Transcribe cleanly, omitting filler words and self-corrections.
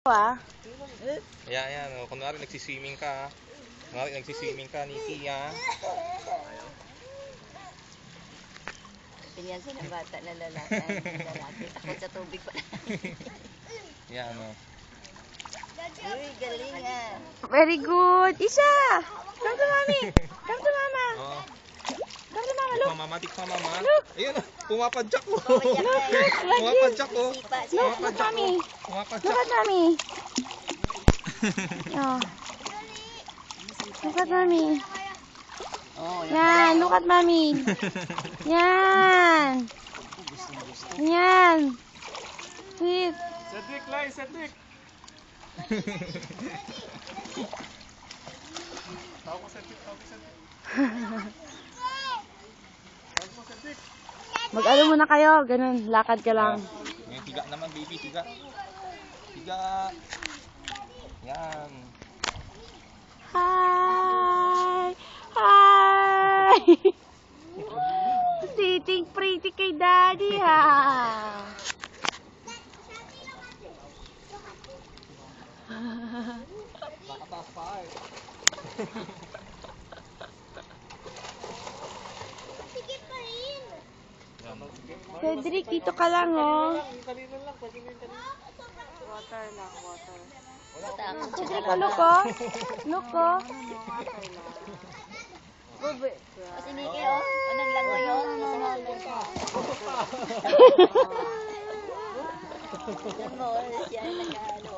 Ayan, ayan. Kunwari nagsiswimming ka. Nikki, ha? Pinyansa ng bata na lalaki. Ako sa tubig pa. Yan, o. Uy, galing ah. Very good. Isa! Come to mommy. Come to mama. Oo. Come to mama. Look. Tikma mama. Ayun, pumapadyak ko. Look, Pumapadyak ko. Look, mommy. Pumapadyak. Look at mommy. Oh. Look at mommy. Oh, Yan, look at mommy. Yan. Yan. Sweet. Cedric, Lai, Cedric. Tawag mo, Cedric. Mag-ano muna kayo, ganun, lakad ka lang. Higa naman, baby, higa. Higa. Yan. Hi! Hi! Sitting pretty kay daddy, ha? Nakataas pa eh. Cedric, dito ka lang, oh. Cedric, oh, look, oh. Look, oh. Kasi Nikki, oh. O, naglangoy, oh. Siya ay nag-ano.